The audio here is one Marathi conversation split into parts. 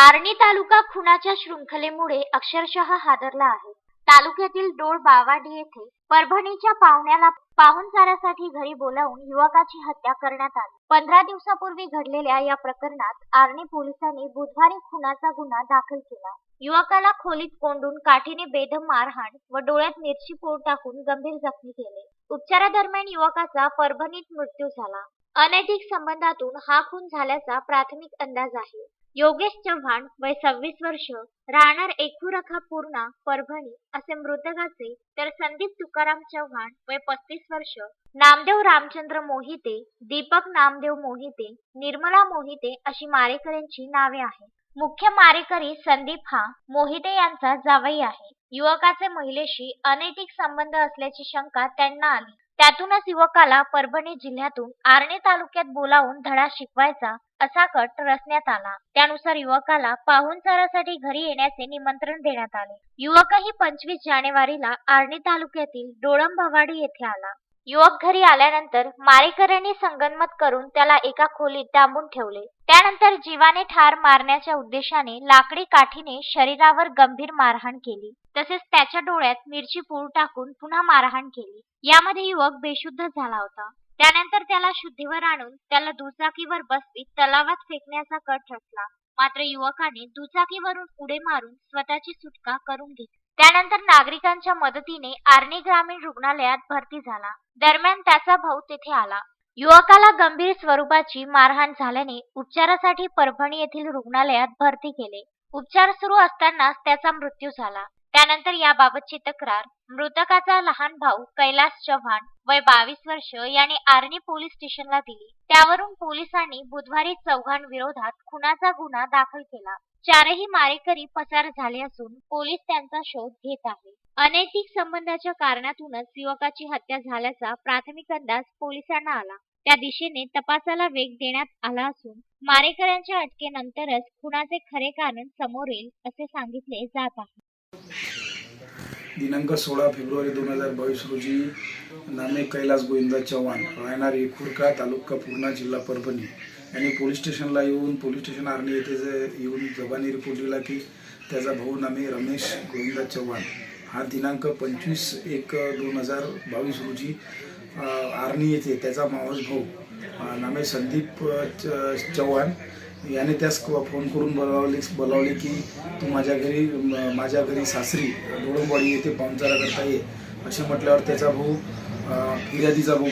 आर्णी तालुका खुनाच्या शृंखलेमुळे अक्षरशः हादरला आहे. तालुक्यातील डोळ बावाडी येथे परभणीच्या पाहुण्याला पाहुणचारासाठी घरी बोलावून युवकाची हत्या करण्यात आली. 15 दिवसापूर्वी घडलेल्या या प्रकरणात आर्णी पोलिसांनी बुधवारी खुनाचा गुन्हा दाखल केला. युवकाला खोलीत कोंडून काठीने बेदम मारहाण व डोळ्यात मिरची पूड टाकून गंभीर जखमी केले. उपचारादरम्यान युवकाचा परभणीत मृत्यू झाला. अनैतिक संबंधातून हा खून झाल्याचा प्राथमिक अंदाज आहे. योगेश चव्हाण वय 26 वर्ष, राहणार एकूरखा पूर्णा, परभणी असे मृतकाचे, तर संदीप तुकाराम चव्हाण वय 35 वर्ष, नामदेव रामचंद्र मोहिते, दीपक नामदेव मोहिते, निर्मला मोहिते अशी मारेकऱ्यांची नावे आहेत. मुख्य मारेकरी संदीप हा मोहिते यांचा जावई आहे. युवकाचे महिलेशी अनैतिक संबंध असल्याची शंका त्यांना आली. त्यातूनच युवकाला परभणी जिल्ह्यातून आर्णी तालुक्यात बोलावून धडा शिकवायचा असा कट रचण्यात आला. त्यानुसार युवकाला पाहुणचारासाठी घरी येण्याचे निमंत्रण देण्यात आले. युवकही 25 जानेवारीला आर्णी तालुक्यातील डोळंबवाडी येथे आला. युवक घरी आल्यानंतर मारेकऱ्यांनी संगनमत करून त्याला एका खोलीत डांबून ठेवले. त्यानंतर जीवाने ठार मारण्याच्या उद्देशाने लाकडी काठीने शरीरावर गंभीर मारहाण केली. तसेच त्याच्या डोळ्यात मिरची पूड टाकून पुन्हा मारहाण केली. यामध्ये युवक बेशुद्ध झाला होता. त्यानंतर त्याला शुद्धीवर आणून त्याला दुचाकीवर बसवीत तलावात फेकण्याचा कट रचला. मात्र युवकाने दुचाकीवरून उडी मारून स्वतःची सुटका करून घेतली. त्यानंतर नागरिकांच्या मदतीने आर्णी ग्रामीण रुग्णालयात भरती झाला. दरम्यान त्याचा भाऊ तेथे आला. युवकाला गंभीर स्वरूपाची मारहाण झाल्याने उपचारासाठी परभणी येथील रुग्णालयात भरती केले. उपचार सुरू असतानाच त्याचा मृत्यू झाला. त्यानंतर याबाबतची तक्रार मृतकाचा लहान भाऊ कैलास चव्हाण वय 22 वर्ष याने आर्णी पोलीस स्टेशनला दिली. त्यावरून पोलिसांनी बुधवारी चौघांविरोधात खुनाचा गुन्हा दाखल केला. चारही मारेकरी पसार झाले असून पोलीस त्यांचा शोध घेत आहेत. अनैतिक संबंधाच्या कारणातूनच युवकाची हत्या झाल्याचा प्राथमिक अंदाज पोलिसांना आला. त्या दिशेने तपासाला वेग देण्यात आला असून मारेकऱ्यांच्या अटकेनंतरच खुनाचे खरे कारण समोर येईल असे सांगितले जात आहे. दिनांक 16 फेब्रुवारी 2022 रोजी नामे कैलास गोविंदा चव्हाण, राहणार एकूरखा, तालुका पूर्णा, जिल्हा परभणी यांनी पोलीस स्टेशनला येऊन पोलीस स्टेशन आर्णी येथे येऊन जबानी रिपोर्ट दिला की त्याचा भाऊ नामे रमेश गोविंदा चव्हाण हा दिनांक 25/1/2022 रोजी आर्णी येथे त्याचा मावस भाऊ नामे संदीप चव्हाण याने त्यास फोन करून बोलावले की तू माझ्या घरी सासरी डोळंबवाडी येथे पाहुणचारा करता ये असे म्हटल्यावर त्याचा भाऊ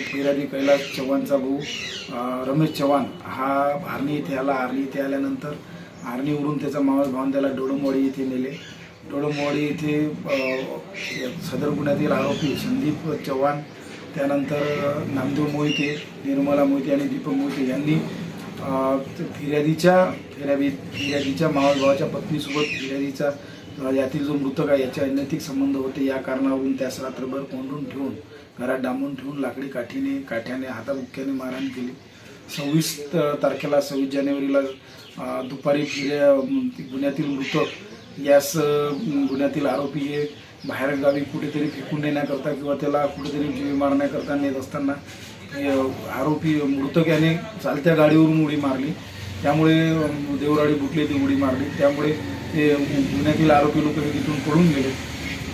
फिर्यादी कैलास चव्हाणचा भाऊ रमेश चव्हाण हा आर्णी येथे आला. आर्णी येथे आल्यानंतर आर्णीवरून त्याचा मावस भावाने त्याला डोळंबवाडी येथे नेले. डोळंबवाडी येथे सदर गुन्ह्यातील आरोपी संदीप चव्हाण, त्यानंतर नामदेव मोहिते, निर्मला मोहिते आणि दीपक मोहिते यांनी फिर्यादीच्या मावसभावाच्या पत्नीसोबत फिर्यादीचा यातील जो मृतक आहे याचे अनैतिक संबंध होते. या कारणावरून त्यास रात्रभर कोंडून ठेवून घरात डांबून ठेवून लाकडी काठ्याने हाताबुक्क्याने मारहाण केली. 26 जानेवारीला दुपारी गुन्ह्यातील मृतक यास गुन्ह्यातील आरोपी हे बाहेर गावी कुठेतरी फेकून देण्याकरता किंवा त्याला कुठेतरी जीव मारण्याकरता नेत असताना आरोपी मृतक याने चालत्या गाडीवरून उडी मारली. त्यामुळे देवराडी बुटले ती उडी मारली. त्यामुळे ते गुन्ह्यातील आरोपी लोक हे तिथून पळून गेले.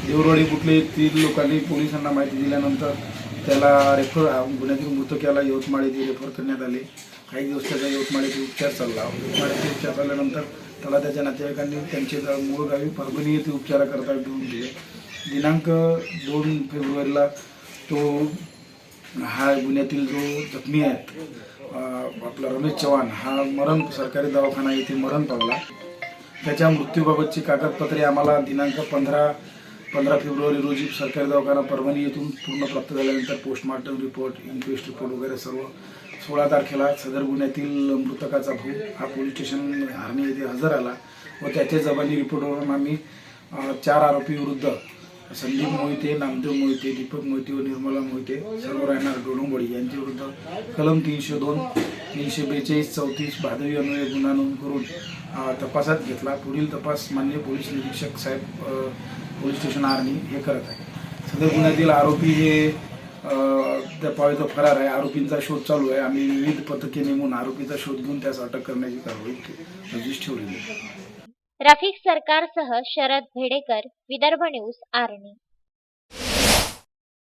देवराडी बुटले 3 लोकांनी पोलिसांना माहिती दिल्यानंतर त्याला गुन्ह्यातील मृतक याला यवतमाळ येथे रेफर करण्यात आले. काही दिवस त्याचा यवतमाळ येथे उपचार चालला. यवतमाळ येथे उपचार चालल्यानंतर त्याला त्याच्या नातेवाईकांनी त्यांचे मूळ गावी परभणी येथे उपचाराकरता घेऊन गेले. दिनांक 2 फेब्रुवारीला तो हा गुन्ह्यातील जो जखमी आहे आपला रमेश चव्हाण हा सरकारी दवाखाना येथे मरण पावला. त्याच्या मृत्यूबाबतची कागदपत्रे आम्हाला दिनांक 15 फेब्रुवारी रोजी सरकारी दवाखाना परभणी येथून पूर्ण प्राप्त झाल्यानंतर पोस्टमॉर्टम रिपोर्ट, इन्क्वेस्ट रिपोर्ट वगैरे सर्व 16 तारखेला सदर गुन्ह्यातील मृतकाचा भाऊ हा पोलीस स्टेशन आर्णी येथे हजर आला व त्याच्या जबानी रिपोर्टवरून आम्ही 4 आरोपी विरुद्ध संदीप मोहिते, नामदेव मोहिते, दीपक मोहिते व निर्मला मोहिते सर्व राहणार डोळंबवाडी यांच्या विरुद्ध कलम 302, 342, 34 भादवी अन्वये गुन्हा नोंद करून तपासात घेतला. पुढील तपास माननीय पोलीस निरीक्षक साहेब पोलीस स्टेशन आर्णी हे करत आहे. सदर गुन्ह्यातील आरोपी हे त्या तो फरार आहे. आरोपींचा शोध चालू आहे. आम्ही विविध पथके नेमून आरोपीचा शोध घेऊन त्यास अटक करण्याची कारवाई नजीस ठेवलेली आहे. रफिक सरकारसह शरद भेडेकर, विदर्भ न्यूज, आर्णी.